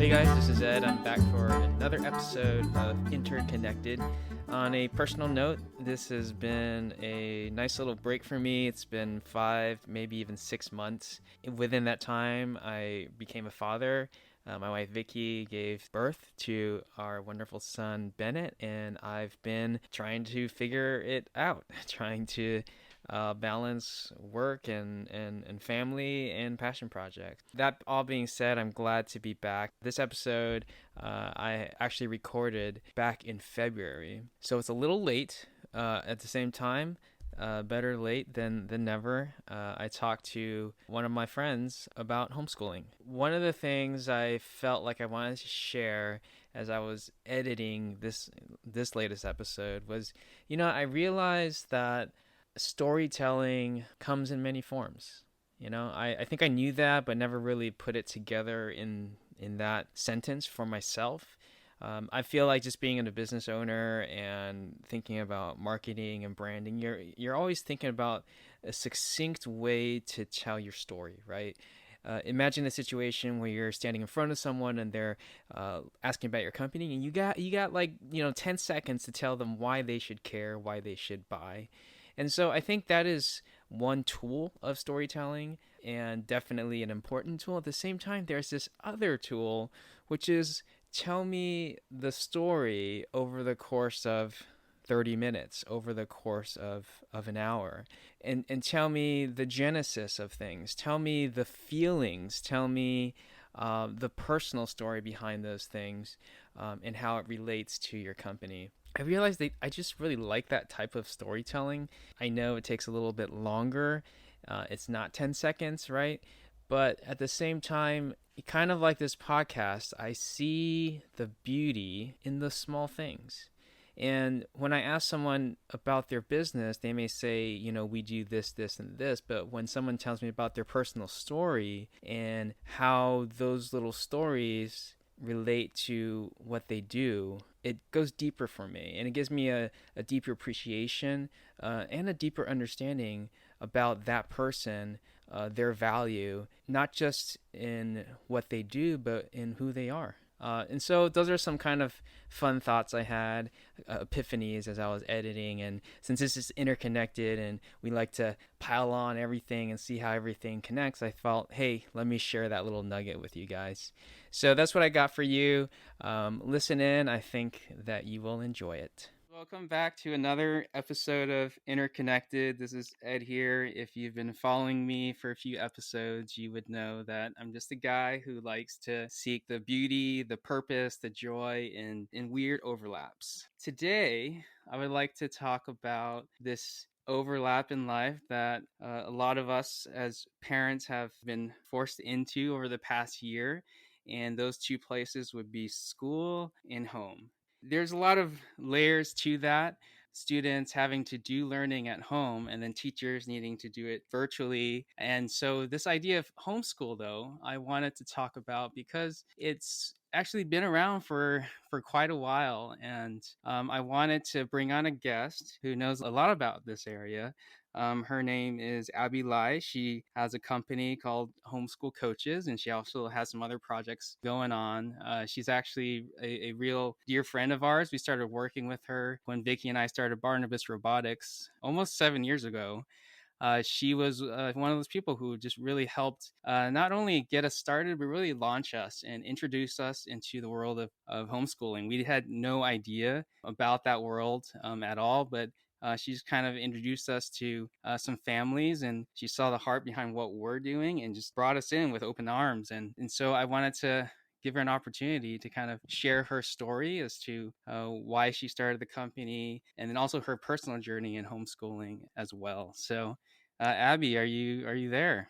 Hey guys, this is Ed. I'm back for another episode of Interconnected. On a personal note, this has been a nice little break for me. It's been 5, maybe even 6 months. Within that time, I became a father. My wife Vicky gave birth to our wonderful son Bennett, and I've been trying to figure it out, trying to balance work and family and passion projects. That all being said, I'm glad to be back. This episode I actually recorded back in February, so it's a little late. At the same time, better late than never. I talked to one of my friends about homeschooling. One of the things I felt like I wanted to share as I was editing this latest episode was, I realized that storytelling comes in many forms. I think I knew that, but never really put it together in that sentence for myself. I feel like just being a business owner and thinking about marketing and branding, you're always thinking about a succinct way to tell your story, right? Imagine the situation where you're standing in front of someone and they're asking about your company, and you got like 10 seconds to tell them why they should care, why they should buy. And so I think that is one tool of storytelling, and definitely an important tool. At the same time, there's this other tool, which is tell me the story over the course of 30 minutes, over the course of an hour, and tell me the genesis of things, tell me the feelings, tell me the personal story behind those things, and how it relates to your company. I realized that I just really like that type of storytelling. I know it takes a little bit longer. It's not 10 seconds, right? But at the same time, kind of like this podcast, I see the beauty in the small things. And when I ask someone about their business, they may say, we do this, this, and this. But when someone tells me about their personal story and how those little stories relate to what they do, it goes deeper for me, and it gives me a deeper appreciation and a deeper understanding about that person, their value, not just in what they do, but in who they are. And so those are some kind of fun thoughts I had, epiphanies as I was editing. And since this is interconnected and we like to pile on everything and see how everything connects, I felt, hey, let me share that little nugget with you guys. So that's what I got for you. Listen in. I think that you will enjoy it. Welcome back to another episode of Interconnected. This is Ed here. If you've been following me for a few episodes, you would know that I'm just a guy who likes to seek the beauty, the purpose, the joy in weird overlaps. Today, I would like to talk about this overlap in life that a lot of us as parents have been forced into over the past year. And those two places would be school and home. There's a lot of layers to that. Students having to do learning at home and then teachers needing to do it virtually. And so this idea of homeschool, though, I wanted to talk about because it's actually been around for quite a while. And I wanted to bring on a guest who knows a lot about this area. Her name is Abby Lai. She has a company called Homeschool Coaches, and she also has some other projects going on. She's actually a real dear friend of ours. We started working with her when Vicky and I started Barnabas Robotics almost 7 years ago. She was one of those people who just really helped not only get us started, but really launch us and introduce us into the world of homeschooling. We had no idea about that world at all, but she's kind of introduced us to some families, and she saw the heart behind what we're doing and just brought us in with open arms. And so I wanted to give her an opportunity to kind of share her story as to why she started the company, and then also her personal journey in homeschooling as well. So, Abby, are you there?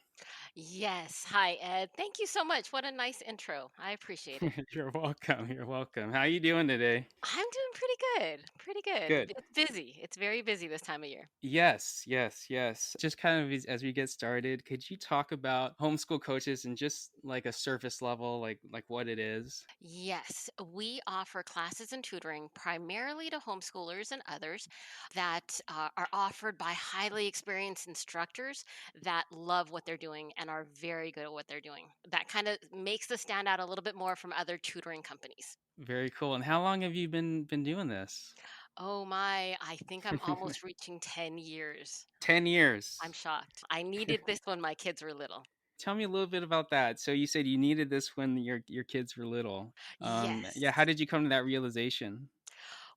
Yes. Hi, Ed. Thank you so much. What a nice intro. I appreciate it. You're welcome. You're welcome. How you doing today? I'm doing pretty good. Pretty good. Good. It's busy. It's very busy this time of year. Yes, yes, yes. Just kind of as we get started, could you talk about homeschool coaches and just like a surface level, like what it is? Yes, we offer classes and tutoring primarily to homeschoolers and others that are offered by highly experienced instructors that love what they're doing and are very good at what they're doing. That kind of makes us stand out a little bit more from other tutoring companies. Very cool. And how long have you been doing this? Oh my, I think I'm almost reaching 10 years. 10 I'm years. shocked. I needed this when my kids were little. Tell me a little bit about that. So you said you needed this when your kids were little. Yeah, how Yes. did you come to that realization?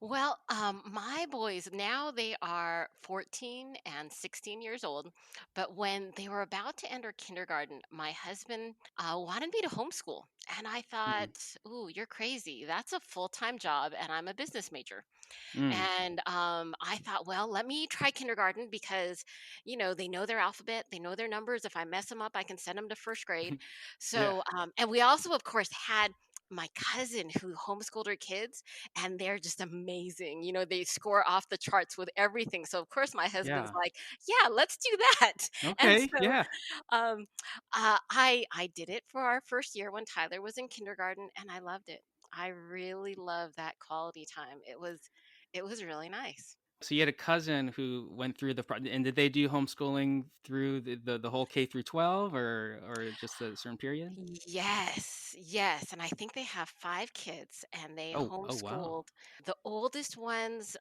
Well, my boys now they are 14 and 16 years old. But when they were about to enter kindergarten, my husband wanted me to homeschool. And I Mm, thought, ooh, you're crazy. That's a full time job. And I'm a business major. mm, And I thought, well, let me try kindergarten because, they know their alphabet, they know their numbers. If I mess them up, I can send them to first grade. yeah, So, and we also, of course, had my cousin who homeschooled her kids, and they're just amazing. They score off the charts with everything. So, of course, my husband's yeah. like, yeah, let's do that. And Okay, so, yeah. um, I did it for our first year when Tyler was in kindergarten, and I loved it. I really loved that quality time. It was really nice. So you had a cousin who went through and did they do homeschooling through the whole K through 12 or just a certain period? Yes, yes, and I think they have 5 kids, and they Oh wow. homeschooled the oldest ones,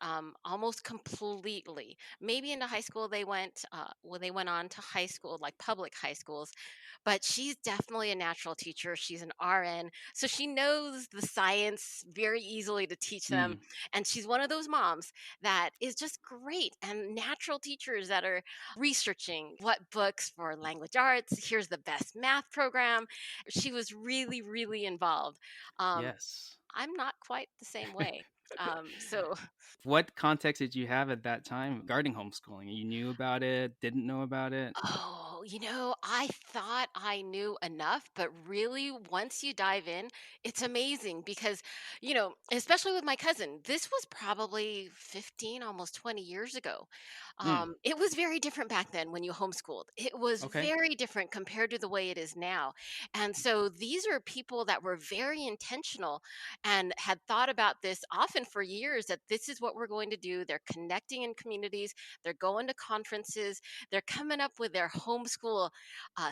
almost completely. Maybe into high school they went on to high school, like public high schools, but she's definitely a natural teacher. She's an RN, so she knows the science very easily to teach them, Mm, and she's one of those moms that is just great, and natural teachers that are researching what books for language arts, here's the best math program. She was really, really involved. Um, yes. I'm not quite the same way. So What context did you have at that time regarding homeschooling? You knew about it, didn't know about it? Oh, I thought I knew enough, but really, once you dive in, it's amazing because, especially with my cousin, this was probably 15, almost 20 years ago. Mm, It was very different back then when you homeschooled. It was okay. very different compared to the way it is now. And so these are people that were very intentional and had thought about this often for years that this is what we're going to do. They're connecting in communities, they're going to conferences, they're coming up with their homeschool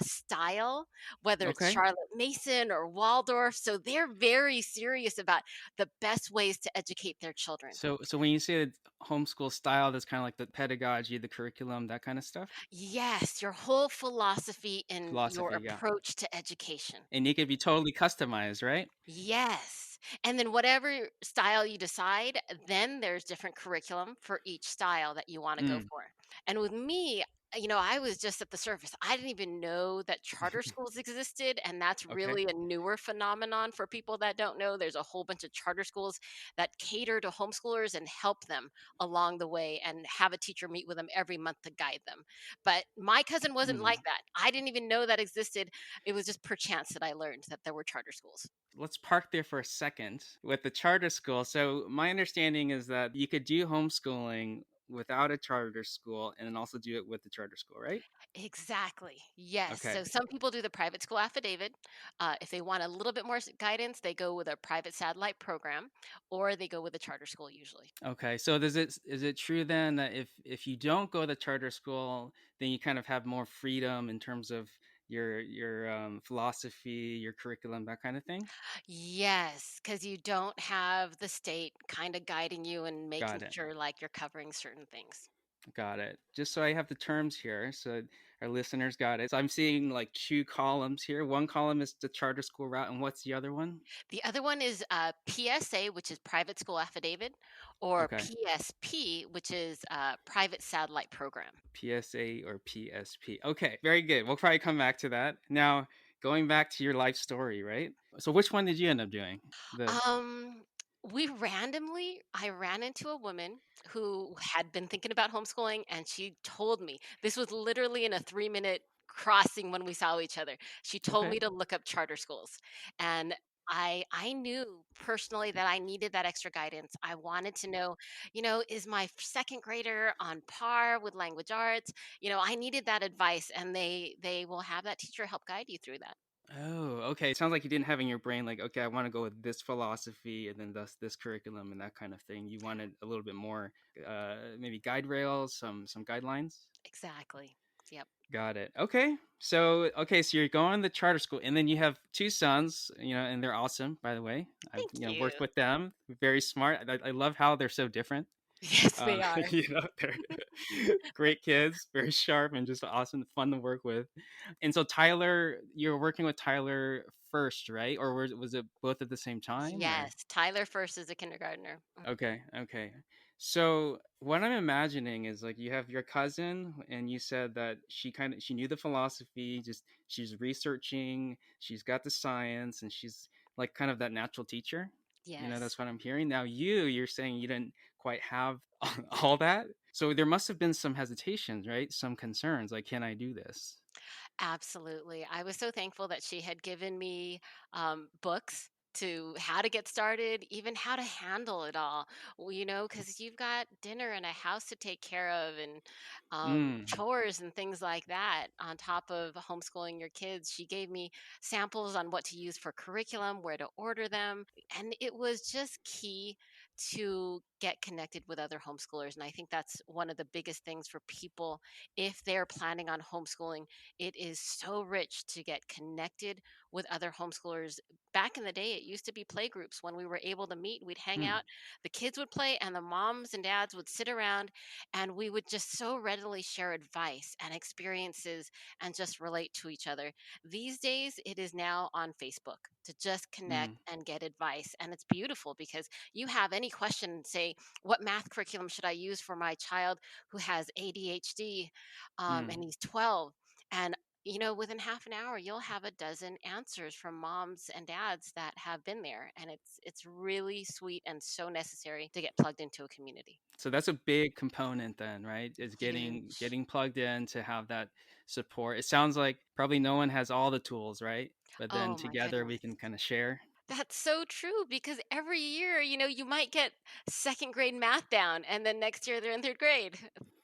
style, whether it's Okay. Charlotte Mason or Waldorf. So they're very serious about the best ways to educate their children. So when you say it's homeschool style, that's kind of like the pedagogy, the curriculum, that kind of stuff? Yes, your whole philosophy and your Philosophy, yeah. approach to education. And it could be totally customized, right? Yes. And then whatever style you decide, then there's different curriculum for each style that you want to go Mm. for. And with me, I was just at the surface. I didn't even know that charter schools existed. And that's Okay. really a newer phenomenon for people that don't know. There's a whole bunch of charter schools that cater to homeschoolers and help them along the way and have a teacher meet with them every month to guide them. But my cousin wasn't like Mm. that. I didn't even know that existed. It was just perchance that I learned that there were charter schools. Let's park there for a second with the charter school. So my understanding is that you could do homeschooling without a charter school and then also do it with the charter school, right? Exactly. Yes. Okay. So some people do the private school affidavit. If they want a little bit more guidance, they go with a private satellite program, or they go with a charter school usually. Okay. So is it true then that if you don't go to charter school, then you kind of have more freedom in terms of your philosophy, your curriculum, that kind of thing? Yes, because you don't have the state kind of guiding you and making Got it. sure like you're covering certain things. Got it. Just so I have the terms here, so our listeners got it. So I'm seeing like two columns here. One column is the charter school route, and what's the other one? The other one is PSA, which is private school affidavit, or Okay. PSP, which is private satellite program. PSA or PSP. Okay, very good. We'll probably come back to that. Now, going back to your life story, right? So which one did you end up doing? The Um, I ran into a woman who had been thinking about homeschooling, and she told me this was literally in a 3-minute crossing when we saw each other. She told Okay. me to look up charter schools, and I knew personally that I needed that extra guidance. I wanted to know, is my second grader on par with language arts? I needed that advice, and they will have that teacher help guide you through that. Oh, okay. It sounds like you didn't have in your brain like, okay, I want to go with this philosophy and then thus this curriculum and that kind of thing. You wanted a little bit more, maybe guide rails, some guidelines. Exactly. Yep. Got it. Okay. So, okay, so you're going to charter school and then you have two sons, and they're awesome, by the way. I've, Thank you. worked with them. Very smart. I love how they're so different. Yes, they are. They're great kids, very sharp and just awesome, fun to work with. And so Tyler, you're working with Tyler first, right? Or was it both at the same time or? Yes, Tyler first is a kindergartner. Okay, okay. So what I'm imagining is like you have your cousin and you said that she knew the philosophy, just she's researching, she's got the science and she's like kind of that natural teacher. Yes. That's what I'm hearing. Now you're saying you didn't quite have all that. So there must have been some hesitations, right? Some concerns like can I do this? Absolutely. I was so thankful that she had given me books to how to get started, even how to handle it all. Because you've got dinner and a house to take care of, and Mm, chores and things like that, on top of homeschooling your kids. She gave me samples on what to use for curriculum, where to order them. And it was just key to get connected with other homeschoolers. And I think that's one of the biggest things for people if they're planning on homeschooling. It is so rich to get connected with other homeschoolers. Back in the day, it used to be play groups. When we were able to meet, we'd hang mm, out, the kids would play, and the moms and dads would sit around, and we would just so readily share advice and experiences and just relate to each other. These days, it is now on Facebook to just connect mm, and get advice. And it's beautiful because you have any question, say, what math curriculum should I use for my child who has ADHD, and mm. he's 12? And within half an hour, you'll have a dozen answers from moms and dads that have been there, and it's really sweet and so necessary to get plugged into a community. So that's a big component then, right? Is getting Huge. getting plugged in to have that support. It sounds like probably no one has all the tools, right? But then Oh my together we goodness. can kind of share. That's so true because every year, you might get second grade math down, and then next year they're in third grade.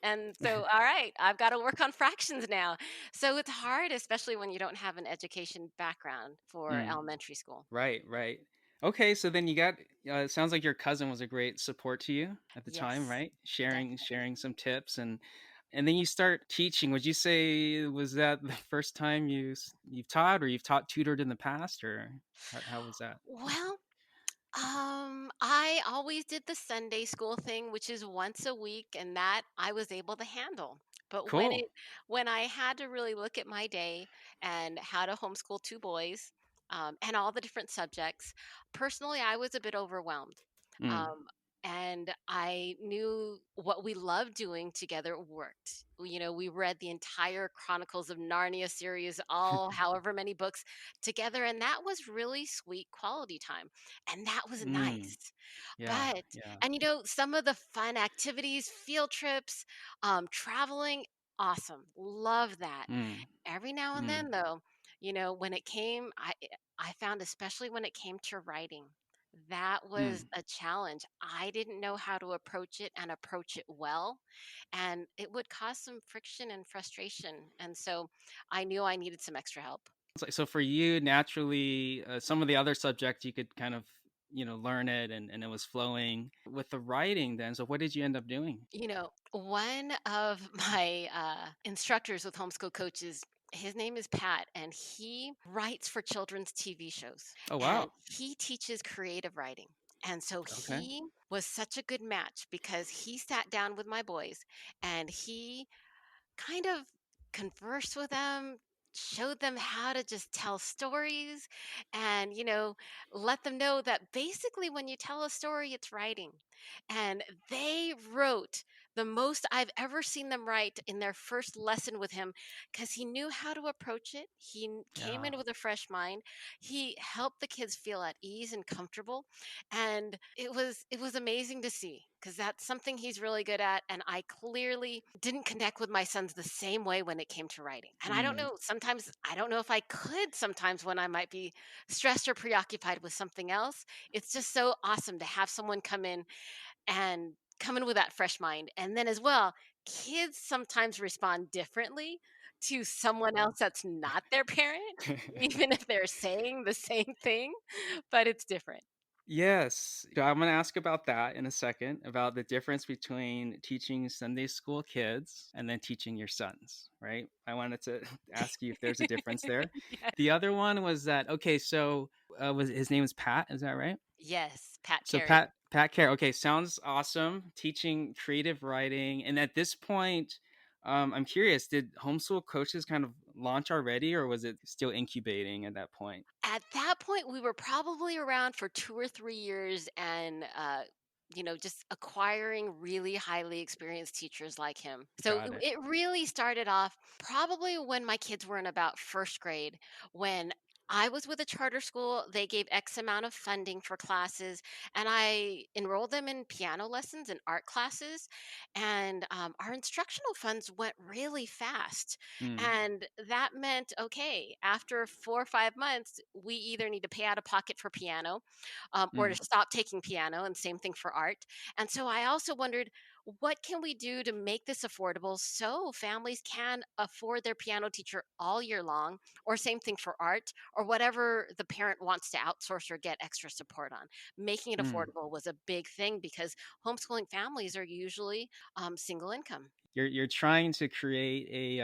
And so, all right, I've got to work on fractions now. So it's hard, especially when you don't have an education background for Mm, elementary school. right, right. Okay, so then you got it sounds like your cousin was a great support to you at the time, Yes, right? Sharing definitely. some tips and then you start teaching. Would you say was that the first time you've taught or you've taught tutored in the past or how was that? Well, I always did the Sunday school thing, which is once a week, and that I was able to handle. But Cool. when I had to really look at my day and how to homeschool two boys, and all the different subjects, personally, I was a bit overwhelmed. Mm. Um, and I knew what we loved doing together worked. We read the entire Chronicles of Narnia series, all however many books together, and that was really sweet quality time, and that was Mm. nice. Yeah, But yeah. and some of the fun activities, field trips, traveling, awesome, love that. Mm, Every now and mm, then, though, when it came, I found, especially when it came to writing, that was mm. a challenge. I didn't know how to approach it and approach it well, and it would cause some friction and frustration. And so I knew I needed some extra help. So for you, naturally, some of the other subjects you could kind of, learn it and it was flowing. With the writing then, so what did you end up doing? One of my instructors with homeschool coaches, his name is Pat, and he writes for children's TV shows, Oh, and wow. he teaches creative writing. And so Okay. he was such a good match because he sat down with my boys and he kind of conversed with them, showed them how to just tell stories, and, let them know that basically when you tell a story, it's writing. And they wrote the most I've ever seen them write in their first lesson with him because he knew how to approach it. Came Yeah. in with a fresh mind. He helped the kids feel at ease and comfortable, and it was amazing to see because that's something he's really good at, and I clearly didn't connect with my sons the same way when it came to writing. And I don't Mm. know, sometimes I don't know if I could sometimes when I might be stressed or preoccupied with something else. It's just so awesome to have someone and come in with that fresh mind. And then as well, kids sometimes respond differently to someone else that's not their parent, even if they're saying the same thing, but it's different. Yes. So I'm going to ask about that in a second, about the difference between teaching Sunday school kids and then teaching your sons, right? I wanted to ask you if there's a difference there. Yes. The other one was that, okay, so was his name was Pat, is that right? Yes, Pat So Carey. Pat Care. Okay, sounds awesome. Teaching creative writing, and at this point, I'm curious. Did homeschool coaches kind of launch already, or was it still incubating at that point? At that point, we were probably around for 2 or 3 years and, just acquiring really highly experienced teachers like him. So Got it. it really started off probably when my kids were in about 1st grade, when I was with a charter school. They gave X amount of funding for classes, and I enrolled them in piano lessons and art classes. And our instructional funds went really fast. Mm, And that meant, okay, after 4 or 5 months, we either need to pay out of pocket for piano, or to mm, stop taking piano, and same thing for art. And so I also wondered, what can we do to make this affordable so families can afford their piano teacher all year long, or same thing for art, or whatever the parent wants to outsource or get extra support on. Making it mm. affordable was a big thing because homeschooling families are usually single income. You're trying to create a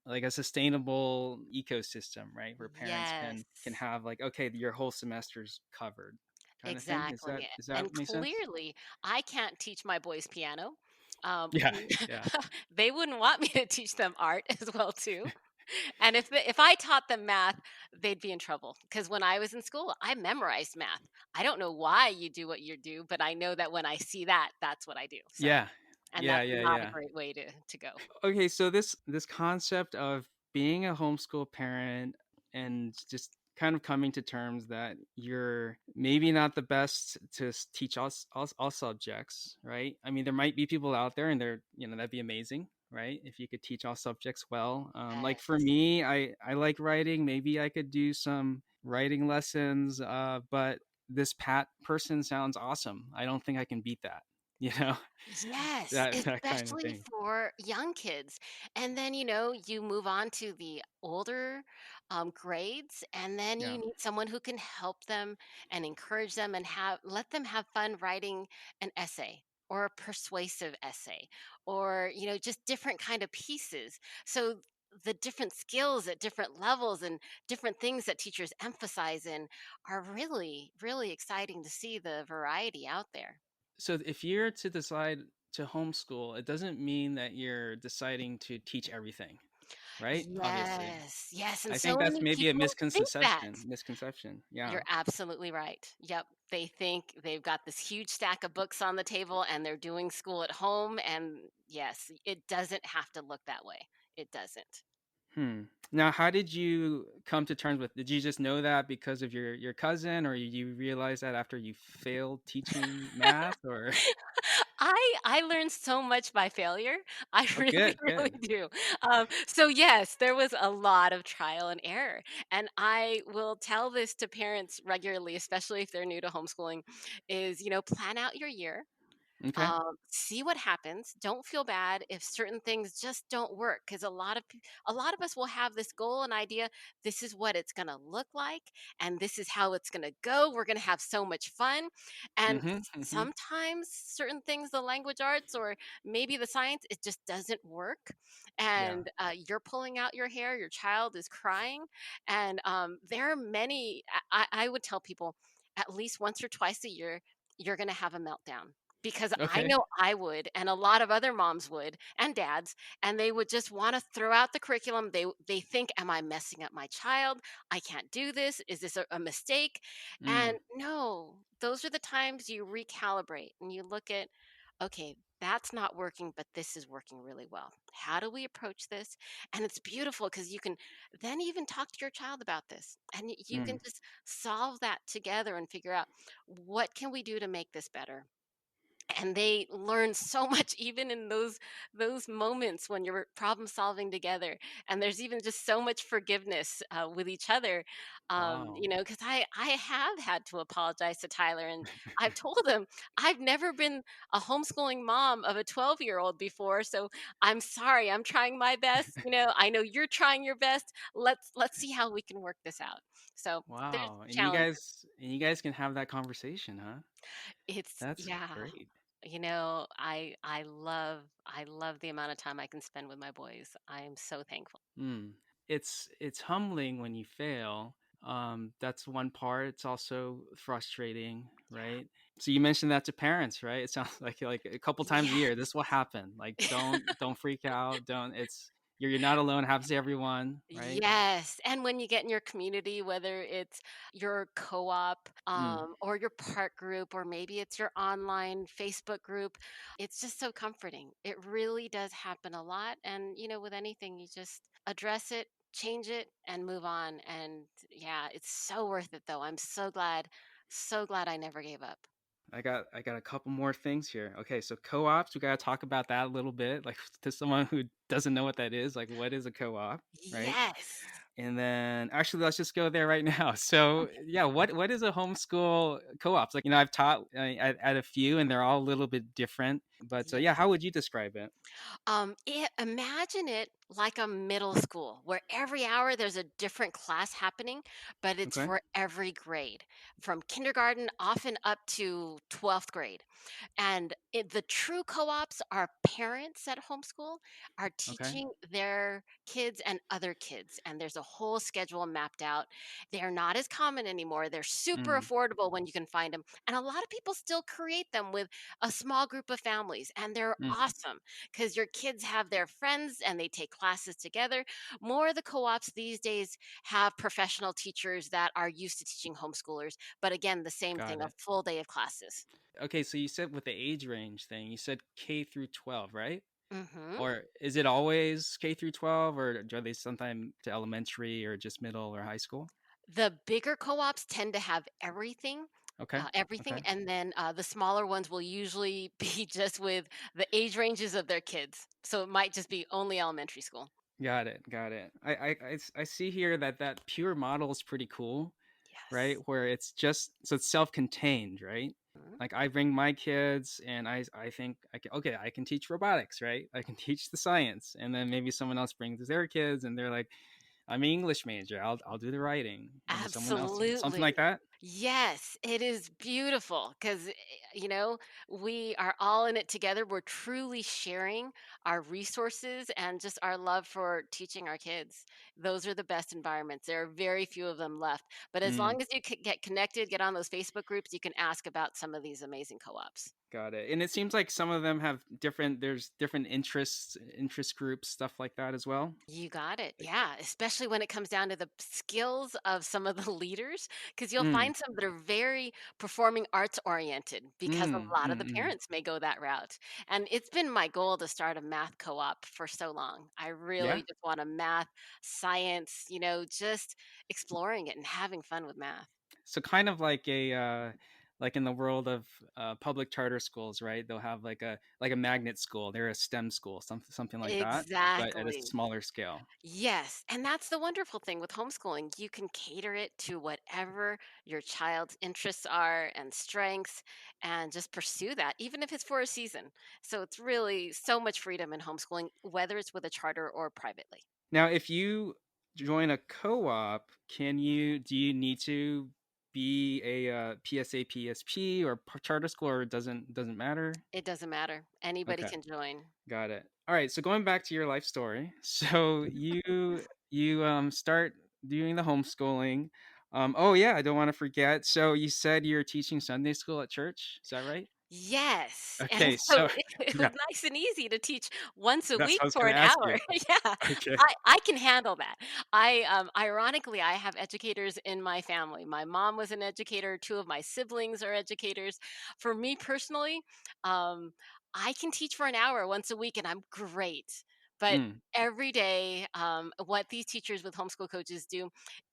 like a sustainable ecosystem, right? Where parents Yes. can have like, okay, your whole semester's covered, kind of thing. Exactly. Is And that make sense? clearly, I can't teach my boys piano. Yeah, yeah, They wouldn't want me to teach them art as well too. And if I taught them math, they'd be in trouble because when I was in school, I memorized math. I don't know why you do what you do, but I know that when I see that, that's what I do. So, yeah, and yeah, that's yeah, not a yeah. great way to go. Okay, so this concept of being a homeschool parent and just kind of coming to terms that you're maybe not the best to teach all subjects, right? I mean, there might be people out there, and they're, that'd be amazing, right? If you could teach all subjects well. Like for Yes. me, I like writing. Maybe I could do some writing lessons. But this Pat person sounds awesome. I don't think I can beat that. You know, Yes, that kind of especially thing. for young kids. And then, you move on to the older grades, and then Yeah. you need someone who can help them and encourage them and let them have fun writing an essay or a persuasive essay, or, just different kind of pieces. So the different skills at different levels and different things that teachers emphasize in are really, really exciting to see the variety out there. So if you're to decide to homeschool, it doesn't mean that you're deciding to teach everything, right? Obviously. Yes, yes, and I so think that's many maybe a people think that. misconception. Yeah. You're absolutely right. Yep, they think they've got this huge stack of books on the table and they're doing school at home, and yes, it doesn't have to look that way. It doesn't. Hmm. Now, how did you come to terms with? Did you just know that because of your cousin, or you realize that after you failed teaching math, or? I learned so much by failure. I Oh, really, good, really good. do. So yes, there was a lot of trial and error, and I will tell this to parents regularly, especially if they're new to homeschooling, is, plan out your year. Okay. See what happens. Don't feel bad if certain things just don't work, because a lot of us will have this goal and idea. This is what it's going to look like, and this is how it's going to go. We're going to have so much fun, and Mm-hmm. Mm-hmm. sometimes certain things, the language arts or maybe the science, it just doesn't work, Yeah. and you're pulling out your hair. Your child is crying, and there are many. I would tell people at least once or twice a year you're going to have a meltdown, because I Okay. know I would, and a lot of other moms would, and dads, and they would just want to throw out the curriculum. They think, am I messing up my child? I can't do this. Is this a mistake? And Mm. no, those are the times you recalibrate and you look at, okay, that's not working, but this is working really well. How do we approach this? And it's beautiful because you can then even talk to your child about this, and you can Mm. just solve that together and figure out, what can we do to make this better? And they learn so much even in those moments when you're problem solving together, and there's even just so much forgiveness with each other. Wow. Because I have had to apologize to Tyler, and I've told him I've never been a homeschooling mom of a 12-year-old before, so I'm sorry. I'm trying my best. I know you're trying your best. Let's see how we can work this out. So there's Wow. challenges. And you guys can have that conversation, huh? It's That's yeah. great. I love the amount of time I can spend with my boys. I am so thankful. Mm. It's humbling when you fail. That's one part. It's also frustrating, right? So you mentioned that to parents, right? It sounds like a couple times a Yeah. year this will happen. Like don't freak out. Don't it's you're not alone. It happens to everyone, right? Yes, and when you get in your community, whether it's your co-op, Mm, or your park group, or maybe it's your online Facebook group, it's just so comforting. It really does happen a lot, and with anything, you just address it, change it, and move on. And yeah, it's so worth it, though. I'm so glad I never gave up. I got a couple more things here. Okay, so co-ops, we gotta talk about that a little bit. Like to someone who doesn't know what that is, like what is a co-op, right? Yes. And then actually let's just go there right now. So yeah, what is a homeschool co-ops? Like, I've taught at a few and they're all a little bit different. But Yeah. yeah, how would you describe it? Imagine it like a middle school where every hour there's a different class happening, but it's Okay. for every grade, from kindergarten often up to 12th grade. And the true co-ops are parents at homeschool are Okay. teaching their kids and other kids, and there's a whole schedule mapped out. They're not as common anymore. They're super Mm, affordable when you can find them, and a lot of people still create them with a small group of families, and they're mm, awesome because your kids have their friends and they take classes together. More of the co-ops these days have professional teachers that are used to teaching homeschoolers, but again, the same got thing, a it. full day of classes. Okay, so you said with the age range thing, you said K through 12, right? Hmm. Or is it always K through 12, or are they sometime to elementary or just middle or high school? The bigger co-ops tend to have everything, Okay. everything, Okay. and then the smaller ones will usually be just with the age ranges of their kids. So it might just be only elementary school. Got it. Got it. I see here that that pure model is pretty cool, right? Yes. Where it's just so it's self-contained, right? Mhm. Like I bring my kids and I think I can okay, I can teach robotics, right? I can teach the science. And then maybe someone else brings their kids and they're like, I'm an English major. I'll do the writing. And someone else something Absolutely. like that. Yes, it is beautiful because, we are all in it together. We're truly sharing our resources and just our love for teaching our kids. Those are the best environments. There are very few of them left. But as Mm, long as you get connected, get on those Facebook groups, you can ask about some of these amazing co ops. got it. And it seems like some of them have there's different interests, interest groups, stuff like that as well. You got it. Like, Yeah. Especially when it comes down to the skills of some of the leaders, because you'll mm, find some that are very performing arts oriented because mm, a lot of mm, the mm. parents may go that route. And it's been my goal to start a math co op for so long. I Yeah. really just want a math, science, just exploring it and having fun with math. So kind of like a like in the world of public charter schools, right? They'll have like a magnet school. They're a STEM school, something like that, but at a Exactly. smaller scale. Yes, and that's the wonderful thing with homeschooling. You can cater it to whatever your child's interests are and strengths and just pursue that, even if it's for a season. So it's really so much freedom in homeschooling, whether it's with a charter or privately. Now, if you join a co-op, can you do you need to be a PSA PSP or charter school, or it doesn't matter? It doesn't matter. Anybody Okay. can join. Got it. All right. So going back to your life story. So you start doing the homeschooling. Oh yeah, I don't want to forget. So you said you're teaching Sunday school at church. Is that right? Yes, and Okay. so So it was yeah, nice and easy to teach once a that's week what I was for gonna an ask hour. you. Yeah, Okay. I can handle that. Ironically, I have educators in my family. My mom was an educator, 2 of my siblings are educators. For me personally, um, I can teach for an hour once a week, and I'm great. But Mm, every day, what these teachers with homeschool coaches do,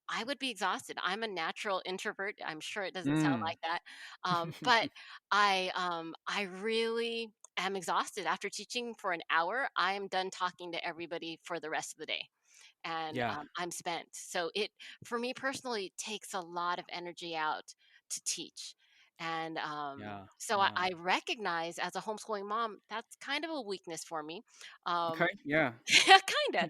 I would be exhausted. I'm a natural introvert. I'm sure it doesn't sound mm. like that, but I really am exhausted after teaching for an hour. I am done talking to everybody for the rest of the day. and Yeah. I'm spent. So it, for me personally, it takes a lot of energy out to teach. And Yeah. so Yeah. I recognize as a homeschooling mom, that's kind of a weakness for me. Okay. Um, Yeah. Kinda.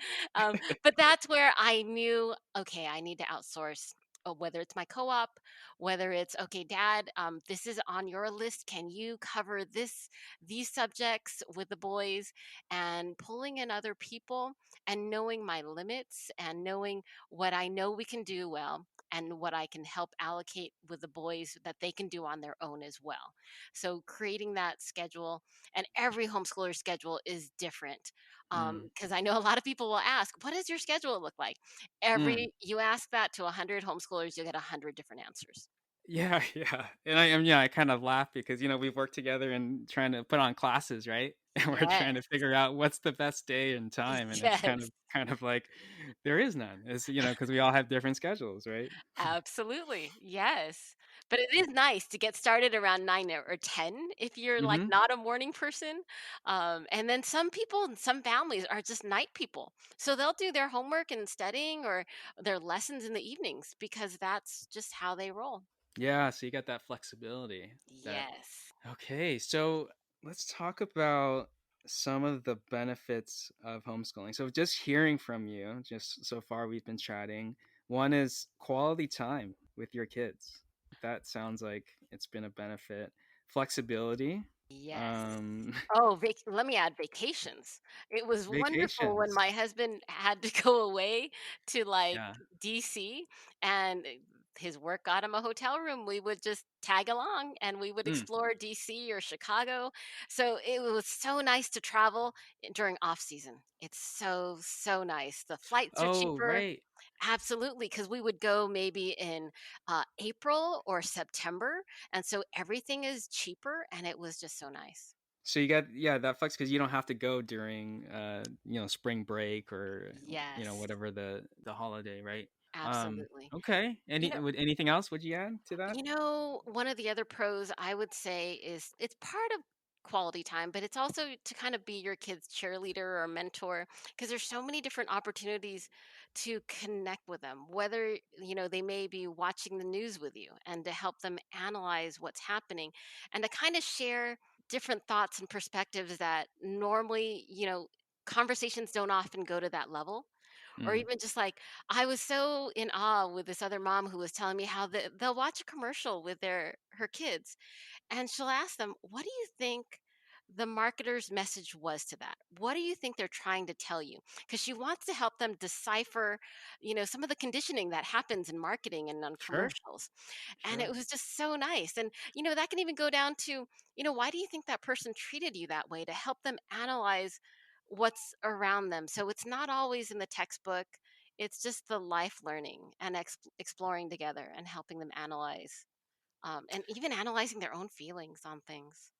But that's where I knew, okay, I need to outsource. Whether it's my co-op, whether it's okay, Dad, this is on your list. Can you cover these subjects with the boys? And pulling in other people and knowing my limits and knowing what I know we can do well and what I can help allocate with the boys that they can do on their own as well. So creating that schedule, and every homeschooler schedule is different, Mm. because I know a lot of people will ask, "What does your schedule look like?" Mm. Every You ask that to 100 homeschoolers, you'll get 100 different answers. Yeah, yeah. And I am, yeah, I kind of laugh because, we've worked together and trying to put on classes, right? And we're trying to Yes. figure out what's the best day and time. And it's kind Yes. of like there is none. It's, because we all have different schedules, right? Absolutely. Yes. But it is nice to get started around 9 or 10 if you're like Hmm. not a morning person. And then some people and some families are just night people. So they'll do their homework and studying or their lessons in the evenings because that's just how they roll. Yeah. So you got that flexibility that, Yes. okay. So let's talk about some of the benefits of homeschooling. So just hearing from you, just so far we've been chatting. One is quality time with your kids. That sounds like it's been a benefit. Flexibility, Yes. um, Oh, let me add vacations. It was wonderful when vacations. my husband had to go away to like Yeah. DC, and his work got him a hotel room. We would just tag along and we would Mm. explore DC or Chicago. So it was so nice to travel during off season. It's so, so nice. The flights are Oh, cheaper. right. Absolutely, because we would go maybe in April or September. And so everything is cheaper and it was just so nice. So you got, yeah, that flex because you don't have to go during spring break or Yes, whatever the holiday, right? absolutely. Okay. You know, Anything else would you add to that? one of the other pros I would say is it's part of quality time, but it's also to kind of be your kid's cheerleader or mentor because there's so many different opportunities to connect with them, whether, they may be watching the news with you and to help them analyze what's happening and to kind of share different thoughts and perspectives that normally, conversations don't often go to that level. Or Mm. even just like, I was so in awe with this other mom who was telling me how they'll watch a commercial with her kids, and she'll ask them, "What do you think the marketer's message was to that? What do you think they're trying to tell you?" Because she wants to help them decipher, some of the conditioning that happens in marketing and on Sure. commercials. And it Sure. was just so nice. And, that can even go down to, why do you think that person treated you that way, to help them analyze what's around them. So it's not always in the textbook. It's just the life learning and exploring together and helping them analyze, and even analyzing their own feelings on things.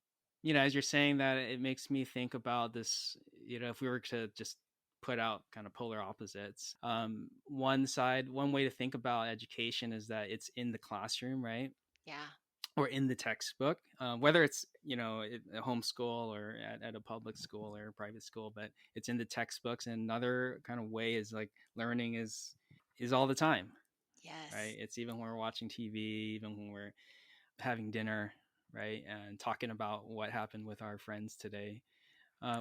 As you're saying that, it makes me think about this, if we were to just put out kind of polar opposites. One way to think about education is that it's in the classroom, right? Yeah. Or in the textbook, whether it's a homeschool or at a public school or a private school, but it's in the textbooks. And another kind of way is like learning is all the time, right? Yes. It's even when we're watching TV, even when we're having dinner, right, and talking about what happened with our friends today.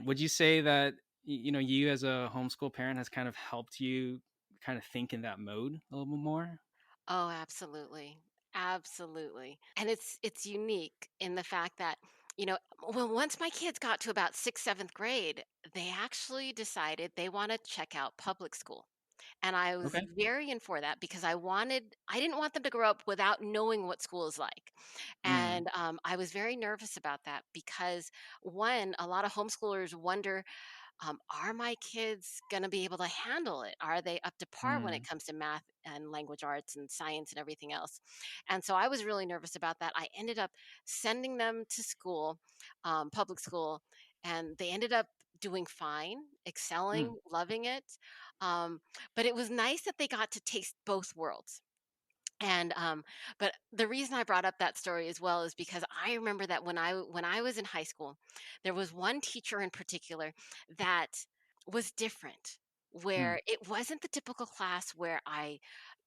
Would you say that you as a homeschool parent has kind of helped you kind of think in that mode a little bit more? Oh, absolutely. Absolutely. And it's unique in the fact that, well, once my kids got to about sixth, seventh grade, they actually decided they want to check out public school. And I was Okay. very in for that because I didn't want them to grow up without knowing what school is like. Mm. And I was very nervous about that because, one, a lot of homeschoolers wonder, are my kids going to be able to handle it? Are they up to par when it Mm. comes to math and language arts and science and everything else? And so I was really nervous about that. I ended up sending them to school, public school, and they ended up doing fine, Mm. excelling, loving it. Um, but it was nice that they got to taste both worlds. And but the reason I brought up that story as well is because I remember that when I was in high school, there was one teacher in particular that was different. Mm, where it wasn't the typical class where I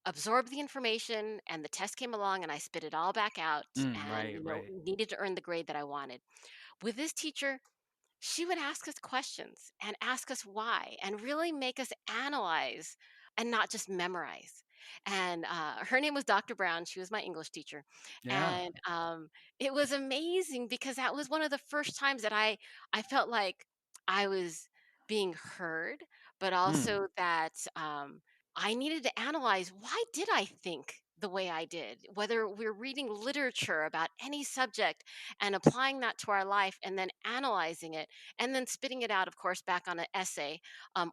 absorbed the information and the test came along and I spit it all back out and, right, right. needed to earn the grade that I wanted. With this teacher, she would ask us questions and ask us why and really make us analyze and not just memorize. And her name was Dr. Brown. She was my English teacher. Yeah. And it was amazing because that was one of the first times that I felt like I was being heard, but Mm, also that I needed to analyze, why did I think the way I did? Whether we're reading literature about any subject and applying that to our life and then analyzing it and then spitting it out, of course, back on an essay,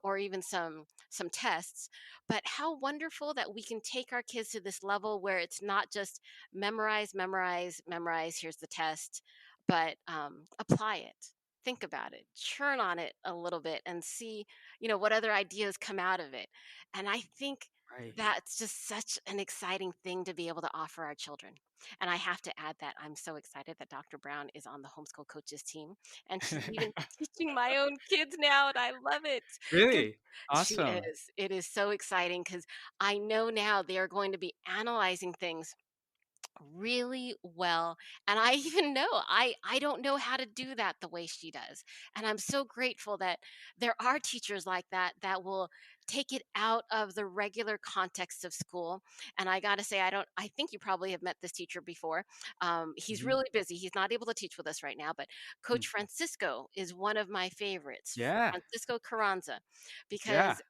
or even some tests. But how wonderful that we can take our kids to this level where it's not just memorize, memorize, memorize, here's the test, but apply it, think about it, churn on it a little bit and see, what other ideas come out of it. And I think right. that's just such an exciting thing to be able to offer our children. And I have to add that I'm so excited that Dr. Brown is on the homeschool coaches team, and she's even teaching my own kids now, and I love it because Really? she Awesome. is. It is so exciting because I know now they are going to be analyzing things really well, and I even know I don't know how to do that the way she does, and I'm so grateful that there are teachers like that that will take it out of the regular context of school. And I got to say, I think you probably have met this teacher before. He's Mhm. really busy, he's not able to teach with us right now, but Mm. Coach Francisco is one of my favorites. Yeah. Francisco Carranza, Yeah. because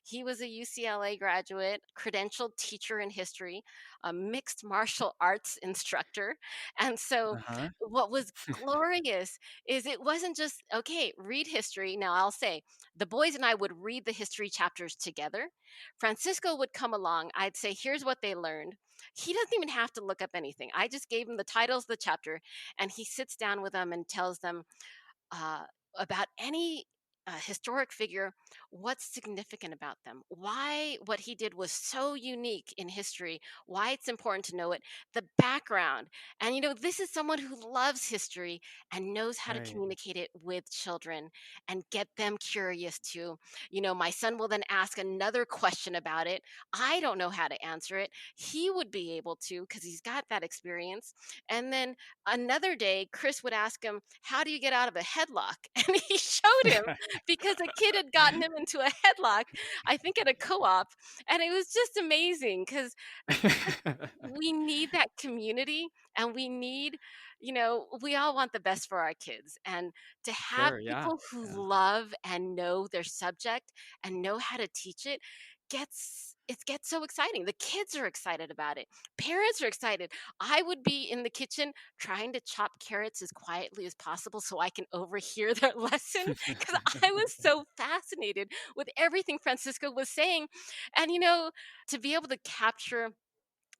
he was a UCLA graduate, credentialed teacher in history, a mixed martial arts instructor. And so, Uh-huh. what was glorious is it wasn't just, okay, read history. Now, I'll say the boys and I would read the history chapters together. Francisco would come along. I'd say, here's what they learned. He doesn't even have to look up anything. I just gave him the titles of the chapter, and he sits down with them and tells them uh, about any historic figure, what's significant about them, why what he did was so unique in history, why it's important to know it, the background. And, this is someone who loves history and knows how to Right. communicate it with children and get them curious too. My son will then ask another question about it. I don't know how to answer it. He would be able to because he's got that experience. And then another day, Chris would ask him, "How do you get out of a headlock?" And he showed him because a kid had gotten him into a headlock, I think at a co op. And it was just amazing because we need that community and we all want the best for our kids. And to have Sure, yeah. people who Yeah. love and know their subject and know how to teach it gets so exciting. The kids are excited about it. Parents are excited. I would be in the kitchen trying to chop carrots as quietly as possible so I can overhear their lesson because I was so fascinated with everything Francisco was saying. And to be able to capture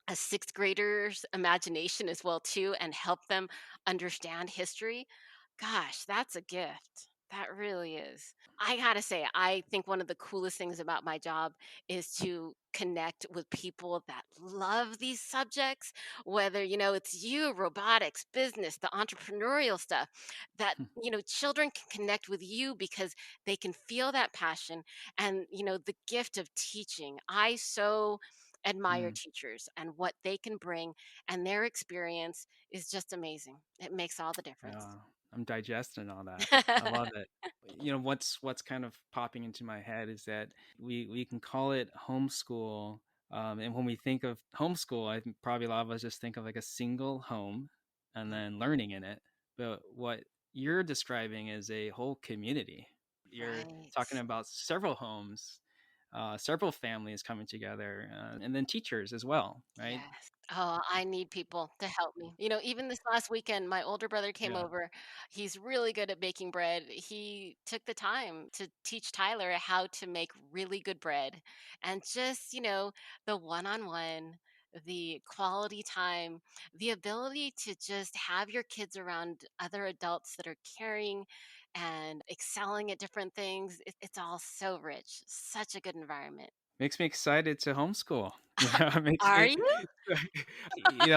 a sixth grader's imagination as well too and help them understand history, gosh, that's a gift. That really is. I gotta say, I think one of the coolest things about my job is to connect with people that love these subjects, whether, it's you, robotics, business, the entrepreneurial stuff, that, children can connect with you because they can feel that passion and, the gift of teaching. I so admire Mm, teachers and what they can bring, and their experience is just amazing. It makes all the difference. yeah. I'm digesting all that. I love it. What's kind of popping into my head is that we can call it homeschool. And when we think of homeschool, I think probably a lot of us just think of like a single home and Mm, then learning in it. But what you're describing is a whole community. You're right. talking about several homes, several families coming together, and then teachers as well, right? Yes. Oh, I need people to help me. Even this last weekend, my older brother came Yeah. over. He's really good at baking bread. He took the time to teach Tyler how to make really good bread. And just, the one on one, the quality time, the ability to just have your kids around other adults that are caring and excelling at different things. It's all so rich, such a good environment. Makes me excited to homeschool. You know, it makes Are me you?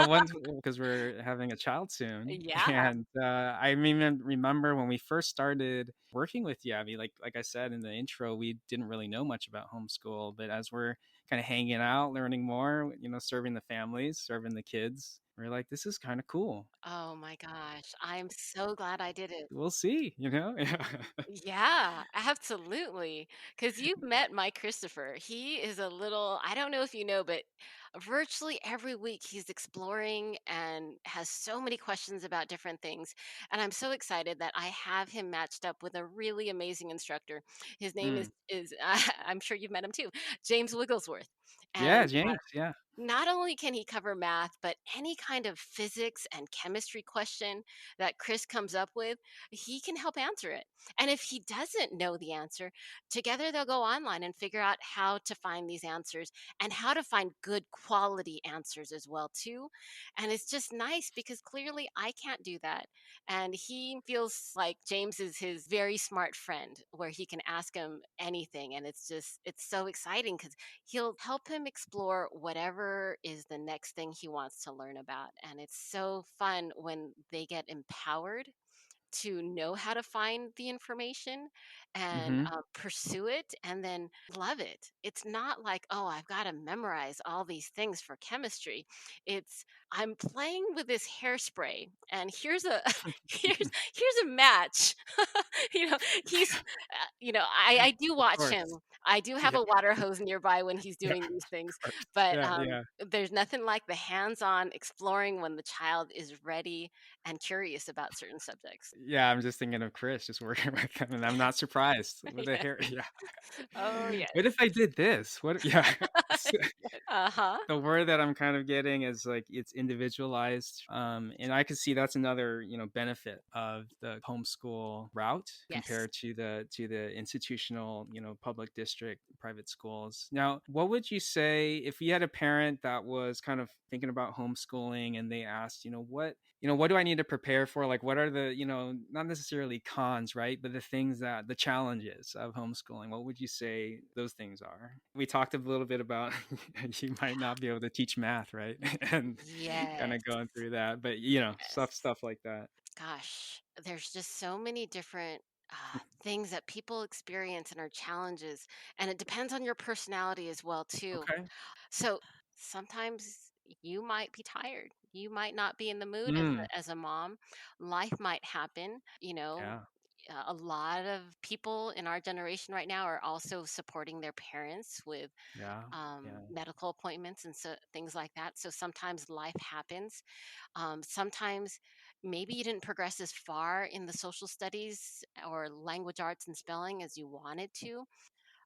once because we're having a child soon, Yeah. and, I remember when we first started working with you, Abby, like I said in the intro, we didn't really know much about homeschool, but as we're kinda hanging out, learning more, serving the families, serving the kids, we're like, "This is kinda cool." Oh my gosh. I'm so glad I did it. We'll see, you know? Yeah. Yeah, absolutely. Because you've met my Christopher. He is a little, I don't know if you know, but virtually every week he's exploring and has so many questions about different things. And I'm so excited that I have him matched up with a really amazing instructor. His name Mm. is I'm sure you've met him too, James Wigglesworth. Yeah, And James, yeah. not only can he cover math, but any kind of physics and chemistry question that Chris comes up with, he can help answer it. And if he doesn't know the answer, together they'll go online and figure out how to find these answers and how to find good quality answers as well too. And it's just nice because clearly I can't do that. And he feels like James is his very smart friend where he can ask him anything and it's so exciting cuz he'll help him explore whatever is the next thing he wants to learn about. And it's so fun when they get empowered to know how to find the information and Mhm. pursue it and then love it. It's not like, oh, I've got to memorize all these things for chemistry. It's I'm playing with this hairspray and here's a here's a match. you know, he's I do Of watch him. course. I do have Yeah, a water hose nearby when he's yeah, doing these things, of course. but Yeah, yeah. there's nothing like the hands-on exploring when the child is ready and curious about certain subjects. Yeah, I'm just thinking of Chris just working with him, and I'm not surprised with the Yes. hair. Yeah. Oh, yes. What if I did this? What yeah. Uh-huh. The word that I'm kind of getting is like it's individualized. And I could see that's another, benefit of the homeschool route Yes. compared to the institutional, public district private schools. Now, what would you say if you had a parent that was kind of thinking about homeschooling and they asked, what do I need to prepare for? Like, what are the, not necessarily cons, right? But the things that the challenges of homeschooling, what would you say those things are? We talked a little bit about you might not be able to teach math, right? And kind Yes. of going through that, but Yes. stuff like that. Gosh, there's just so many different things that people experience and are challenges, and it depends on your personality as well too. Okay. So sometimes you might be tired. You might not be in the mood as Mm, as a mom. Life might happen. yeah, A lot of people in our generation right now are also supporting their parents with yeah, yeah. medical appointments and so things like that. So sometimes life happens. Sometimes maybe you didn't progress as far in the social studies or language arts and spelling as you wanted to.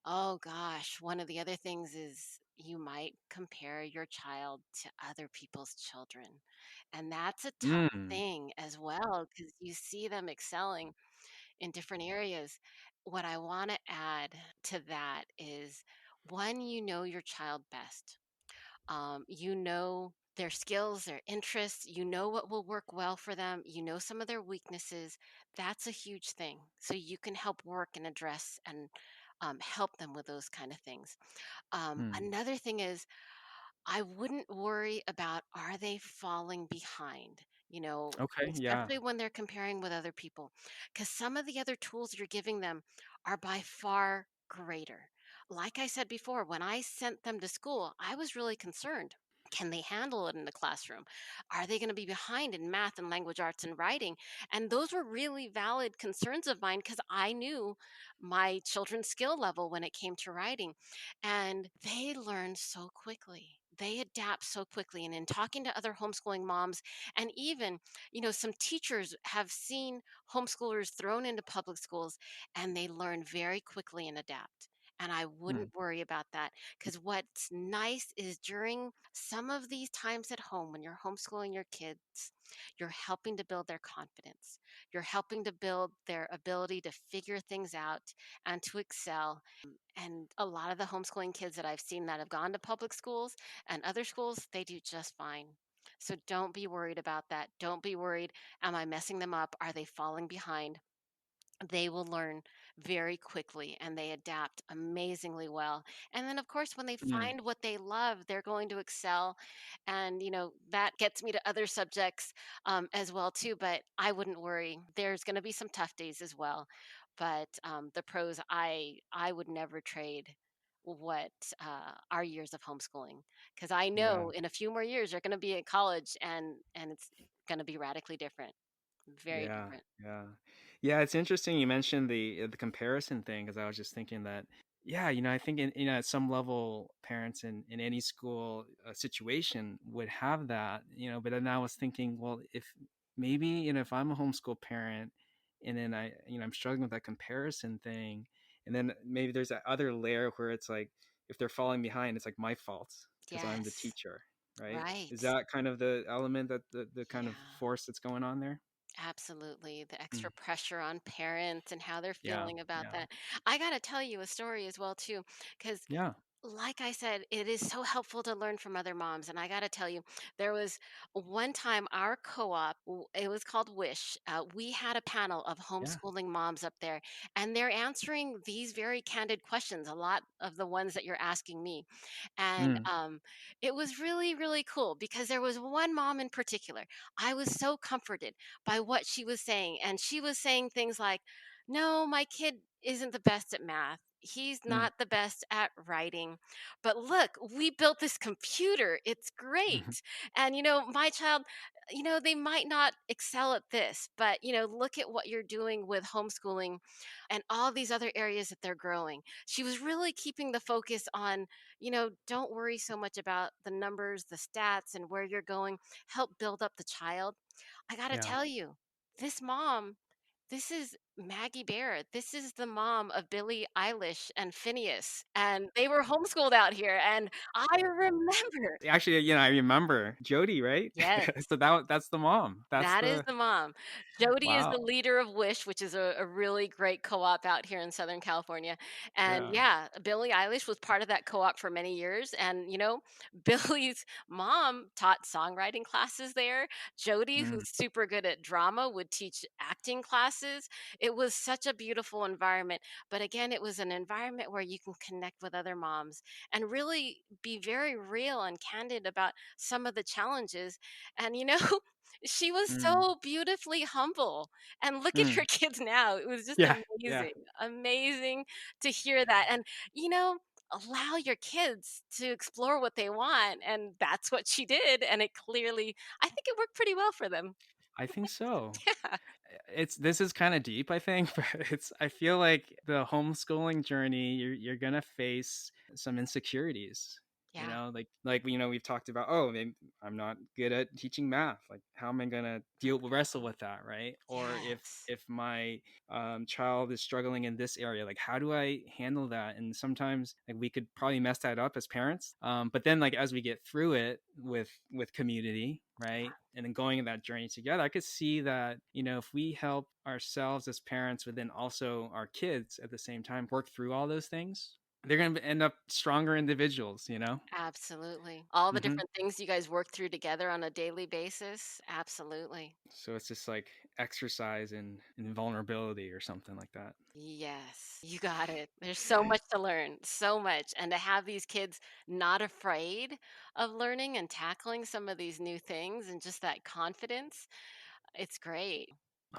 Oh gosh, one of the other things is you might compare your child to other people's children. And that's a tough Mm, thing as well because you see them excelling in different areas. What I want to add to that is one, you know your child best. You know their skills, their interests, you know what will work well for them, you know some of their weaknesses. That's a huge thing. So you can help work and address and help them with those kind of things. mm. Another thing is I wouldn't worry about are they falling behind, Okay, yeah, especially when they're comparing with other people, because some of the other tools you're giving them are by far greater. Like I said before, when I sent them to school, I was really concerned. Can they handle it in the classroom? Are they going to be behind in math and language arts and writing? And those were really valid concerns of mine because I knew my children's skill level when it came to writing. And they learn so quickly. They adapt so quickly. And in talking to other homeschooling moms, and even, some teachers have seen homeschoolers thrown into public schools and they learn very quickly and adapt. And I mm, wouldn't worry about that because what's nice is during some of these times at home when you're homeschooling your kids, you're helping to build their confidence. You're helping to build their ability to figure things out and to excel. And a lot of the homeschooling kids that I've seen that have gone to public schools and other schools, they do just fine. So don't be worried about that. Don't be worried. Am I messing them up? Are they falling behind? they will learn very quickly and they adapt amazingly well. And then, of course, when they Mm, find what they love, they're going to excel. And, that gets me to other subjects as well, too. But I wouldn't worry. There's going to be some tough days as well. But the pros, I would never trade what our years of homeschooling, because I yeah. know in a few more years they're going to be at college, and it's going to be radically different, very Yeah, different. yeah. Yeah, it's interesting you mentioned the comparison thing because I was just thinking that yeah, I think at some level parents in any school situation would have that, but then I was thinking, well, if maybe, if I'm a homeschool parent and then I'm struggling with that comparison thing, and then maybe there's that other layer where it's like if they're falling behind, it's like my fault because I'm the Yes. teacher, right? Is Right. that kind of the element that the kind of Yeah, force that's going on there? absolutely. The Mm. extra pressure on parents and how they're Yeah, feeling about yeah, that. I got to tell you a story as well too, because yeah, like I said, it is so helpful to learn from other moms. And I got to tell you, there was one time our co-op, it was called Wish. We had a panel of yeah. homeschooling moms up there, and they're answering these very candid questions, a lot of the ones that you're asking me. And Mm, it was really, really cool because there was one mom in particular. I was so comforted by what she was saying. And she was saying things like, no, my kid isn't the best at math. He's mm, not the best at writing. But look, we built this computer. It's mhm. great. And, my child, they might not excel at this, but, look at what you're doing with homeschooling and all these other areas that they're growing. She was really keeping the focus on, don't worry so much about the numbers, the stats, and where you're going. Help build up the child. I got to Yeah. tell you, this mom, this is Maggie Barrett. This is the mom of Billie Eilish and Phineas. And they were homeschooled out here. And I remember, Actually, I remember Jody, right? yes, So that's the mom. That's that is the the mom. Jody is the wow. leader of Wish, which is a really great co-op out here in Southern California. And Yeah. yeah, Billie Eilish was part of that co-op for many years. And Billie's mom taught songwriting classes there. Jody, Mm, who's super good at drama, would teach acting classes. It was such a beautiful environment. But again, it was an environment where you can connect with other moms and really be very real and candid about some of the challenges. And she was mm, so beautifully humble, and look at her mm. kids now. It was just Yeah, yeah. amazing, amazing to hear that, and, you know, allow your kids to explore what they want, and that's what she did, and it clearly I think it worked pretty well for them. I think so. Yeah, It's this is kind of deep, I think, but I feel like the homeschooling journey, you're gonna face some insecurities. yeah, We've talked about, oh, maybe I'm not good at teaching math. Like, how am I gonna wrestle with that, right? Or yes, if my child is struggling in this area, like, how do I handle that? And sometimes like we could probably mess that up as parents. But then like as we get through it with community, right? And then going in that journey together, I could see that, if we help ourselves as parents, but then also our kids at the same time work through all those things, they're going to end up stronger individuals. absolutely. All the Hmm. different things you guys work through together on a daily basis, absolutely. So it's just like exercise in vulnerability or something like that. Yes, you got it. There's so much to learn, so much. And to have these kids not afraid of learning and tackling some of these new things and just that confidence, it's great.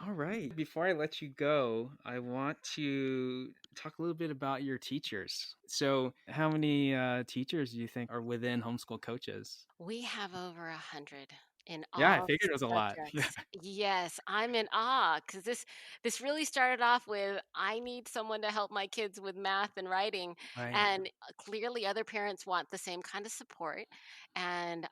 All right. Before I let you go, I want to talk a little bit about your teachers. So, how many teachers do you think are within homeschool coaches? We have over 100 in Yeah, I all figured it was a lot. Yeah. subjects. Yes, I'm in awe because this really started off with I need someone to help my kids with math and writing, Right. and clearly other parents want the same kind of support. And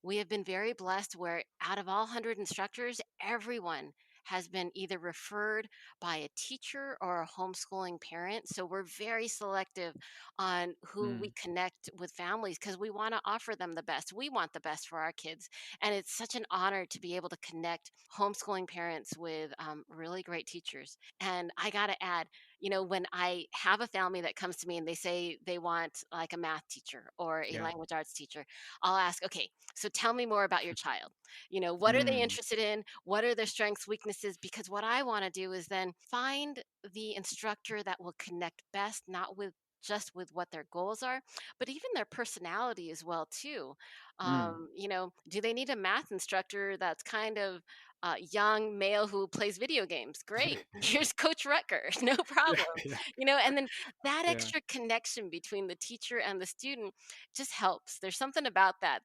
we have been very blessed where out of all 100 instructors, everyone has been either referred by a teacher or a homeschooling parent. So we're very selective on who we Mm, connect with families because we want to offer them the best. We want the best for our kids. And it's such an honor to be able to connect homeschooling parents with really great teachers. And I got to add, When I have a family that comes to me and they say they want like a math teacher or a Yeah. language arts teacher, I'll ask, okay, so tell me more about your child. What are they Mm. interested in? What are their strengths, weaknesses? Because what I want to do is then find the instructor that will connect best, not with just with what their goals are, but even their personality as well too. Mm. Do they need a math instructor that's kind of young male who plays video games? Great. Here's Coach Rucker. No Yeah. problem. Yeah. And then that Yeah. extra connection between the teacher and the student just helps. There's something about that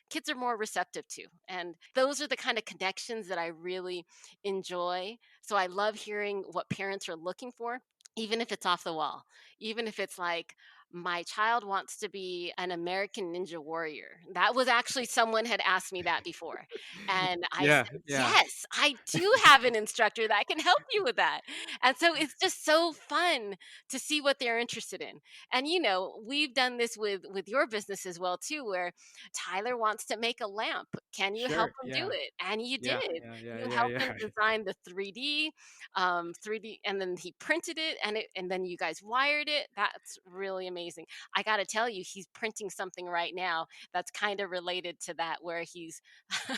kids are more receptive to. And those are the kind of connections that I really enjoy. So I love hearing what parents are looking for, even if it's off the wall, even if it's like, my child wants to be an American Ninja Warrior. That was actually someone had asked me that before. And I Yeah. said, Yeah. yes, I do have an instructor that can help you with that. And so it's just so fun to see what they're interested in. And we've done this with your business as well too, where Tyler wants to make a lamp. Can you help Sure. him do Yeah. it? And you Yeah. did. Yeah. Yeah. You Yeah. helped him Yeah. design the 3D, and then he printed it, and then you guys wired it. That's really amazing. I got to tell you, he's printing something right now that's kind of related to that, where he's, uh,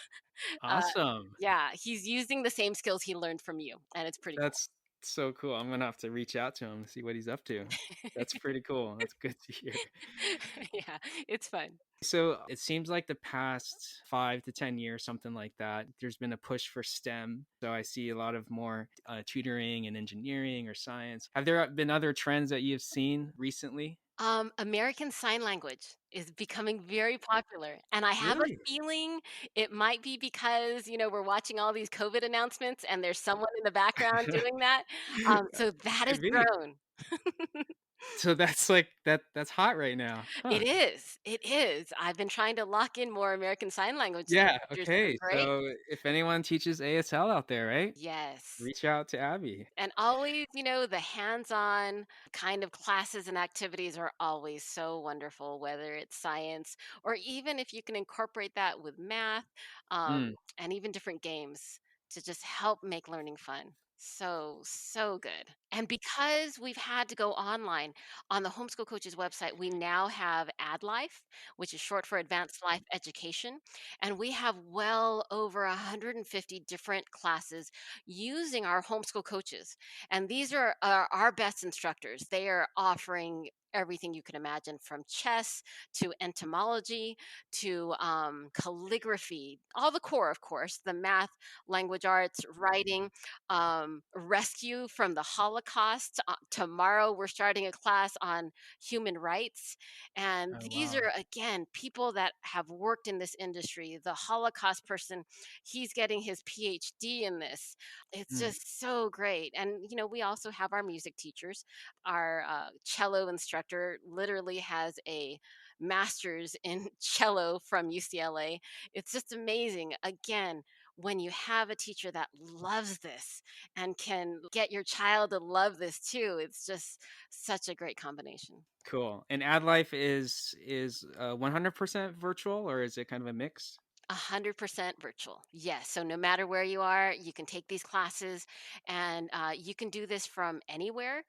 Awesome. yeah, he's using the same skills he learned from you, and it's pretty cool. That's so cool. I'm gonna have to reach out to him to see what he's up to. That's pretty cool. That's good to hear. Yeah, it's fun. So it seems like the past 5 to 10 years, something like that, there's been a push for STEM. So I see a lot of more tutoring and engineering or science. Have there been other trends that you've seen recently? American Sign Language is becoming very popular, and I have a Really? feeling it might be because, we're watching all these COVID announcements and there's someone in the background doing that. So that has Could be. grown. So that's like that's hot right now. Huh. It is. It is. I've been trying to lock in more American Sign Language Yeah, teachers that are okay. great. So if anyone teaches ASL out there, right? Yes. Reach out to Abby. And always, the hands-on kind of classes and activities are always so wonderful, whether it's science or even if you can incorporate that with math, Mm, and even different games to just help make learning fun. So, so good. And because we've had to go online on the Homeschool Coaches website, we now have AdLife, which is short for Advanced Life Education. And we have well over 150 different classes using our homeschool coaches. And these are our best instructors. They are offering everything you can imagine, from chess to entomology to calligraphy, all the core, of course, the math, language arts, writing, rescue from the Holocaust. Tomorrow, we're starting a class on human rights. And oh these wow. are, again, people that have worked in this industry. The Holocaust person, he's getting his PhD in this. It's Mm. just so great. And, we also have our music teachers. Our cello instructor literally has a master's in cello from UCLA. It's just amazing. Again, when you have a teacher that loves this and can get your child to love this too, it's just such a great combination. Cool. And AdLife is 100% virtual, or is it kind of a mix? 100% virtual. Yes. So no matter where you are, you can take these classes, and you can do this from anywhere.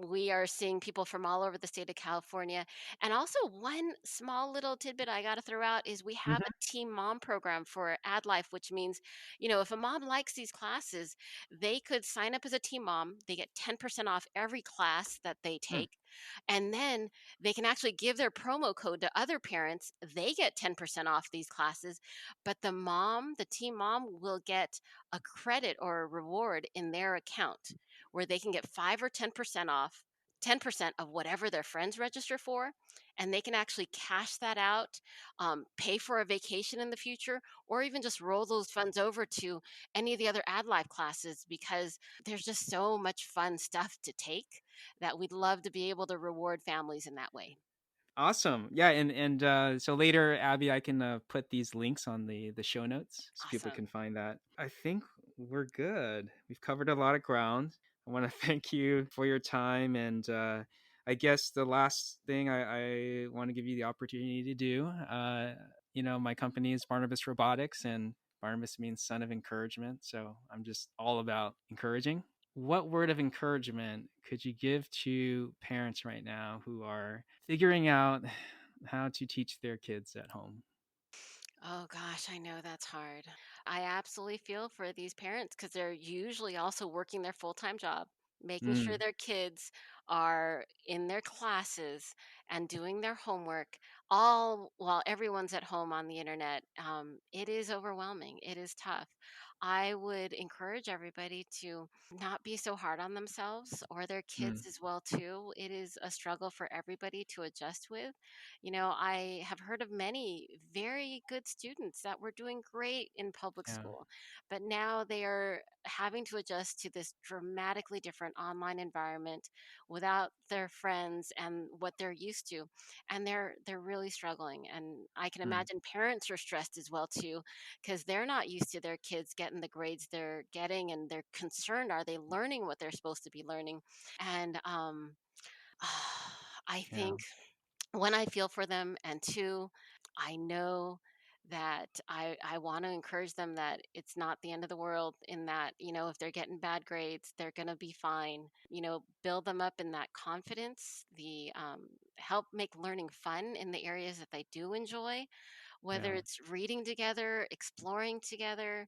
We are seeing people from all over the state of California. And also, one small little tidbit I got to throw out is we have a Mhm. team mom program for AdLife, which means, if a mom likes these classes, they could sign up as a team mom. They get 10% off every class that they Mm. take. And then they can actually give their promo code to other parents. They get 10% off these classes, but the team mom will get a credit or a reward in their account where they can get 5 or 10% off, 10% of whatever their friends register for, and they can actually cash that out, pay for a vacation in the future, or even just roll those funds over to any of the other ad life classes, because there's just so much fun stuff to take that we'd love to be able to reward families in that way. Awesome. Yeah, and so later, Abby, I can put these links on the show notes so people Awesome. can find that. I think we're good. We've covered a lot of ground. I want to thank you for your time, and I guess the last thing I want to give you the opportunity to do. My company is Barnabas Robotics, and Barnabas means son of encouragement. So I'm just all about encouraging. what word of encouragement could you give to parents right now who are figuring out how to teach their kids at home? Oh gosh, I know that's hard. I absolutely feel for these parents because they're usually also working their full-time job, making sure Mm, their kids are in their classes and doing their homework, all while everyone's at home on the internet. It is overwhelming. It is tough. I would encourage everybody to not be so hard on themselves or their mm, kids as well too. It is a struggle for everybody to adjust with. I have heard of many very good students that were doing great in public yeah, school, but now they are having to adjust to this dramatically different online environment without their friends and what they're used to. And they're really struggling. And I can mm, imagine parents are stressed as well too, because they're not used to their kids getting the grades they're getting and they're concerned, are they learning what they're supposed to be learning? And I yeah, think one, I feel for them, and two, I know that I want to encourage them that it's not the end of the world in that, if they're getting bad grades, they're going to be fine. Build them up in that confidence, the help make learning fun in the areas that they do enjoy, whether yeah. it's reading together, exploring together,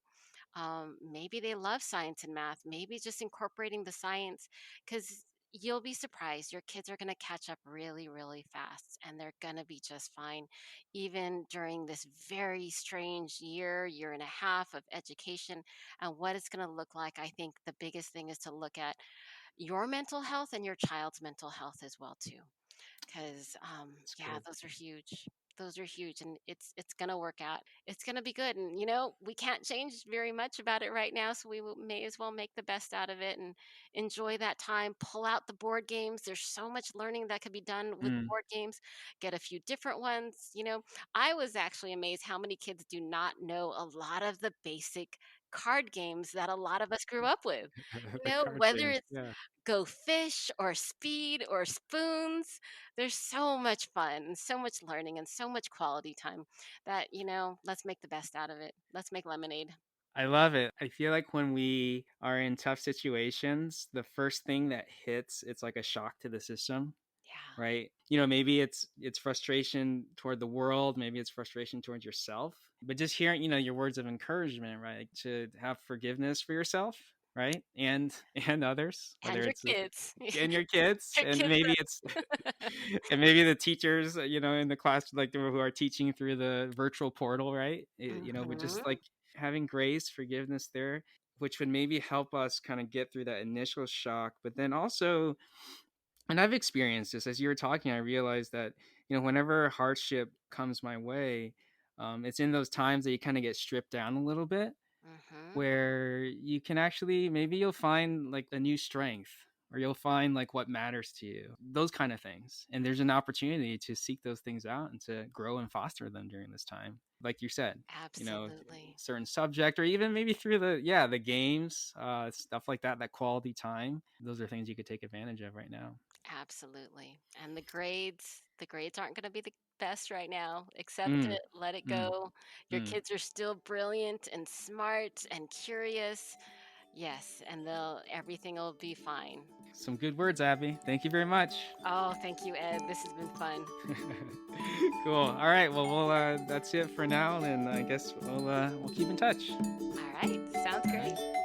maybe they love science and math, maybe just incorporating the science, because you'll be surprised. Your kids are going to catch up really, really fast and they're going to be just fine. Even during this very strange year and a half of education and what it's going to look like, I think the biggest thing is to look at your mental health and your child's mental health as well, too. Because, It's yeah, good. those are huge. Those are huge, and it's gonna work out. It's gonna be good, and we can't change very much about it right now, so may as well make the best out of it and enjoy that time. Pull out the board games. There's so much learning that could be done with Mm. board games. Get a few different ones. I was actually amazed how many kids do not know a lot of the basic card games that a lot of us grew up with. The card Whether games, it's yeah. Go Fish or Speed or Spoons. There's so much fun and so much learning and so much quality time that, let's make the best out of it. Let's make lemonade. I love it. I feel like when we are in tough situations, the first thing that hits, it's like a shock to the system, Yeah, right? Maybe it's frustration toward the world, maybe it's frustration towards yourself. But just hearing, your words of encouragement, right? To have forgiveness for yourself, right? And others, and whether your it's kids. and your kids, Your and kids maybe it's and maybe the teachers, in the class, like who are teaching through the virtual portal, right? But just Mhm. like having grace, forgiveness there, which would maybe help us kind of get through that initial shock. But then also, and I've experienced this as you were talking, I realized that, whenever hardship comes my way, it's in those times that you kind of get stripped down a little bit, Mhm. where you can actually, maybe you'll find like a new strength, or you'll find like what matters to you, those kind of things, and there's an opportunity to seek those things out and to grow and foster them during this time, like you said, Absolutely. certain subject, or even maybe through the games, stuff like that, that quality time. Those are things you could take advantage of right now. Absolutely. And the grades aren't going to be the best right now. Accept Mm, it, let it mm, go. Your mm. kids are still brilliant and smart and curious. Yes, and everything will be fine. Some good words, Abby. Thank you very much. Oh, thank you, Ed. This has been fun. Cool. All right. Well, that's it for now, and I guess we'll keep in touch. All right, sounds All great. right.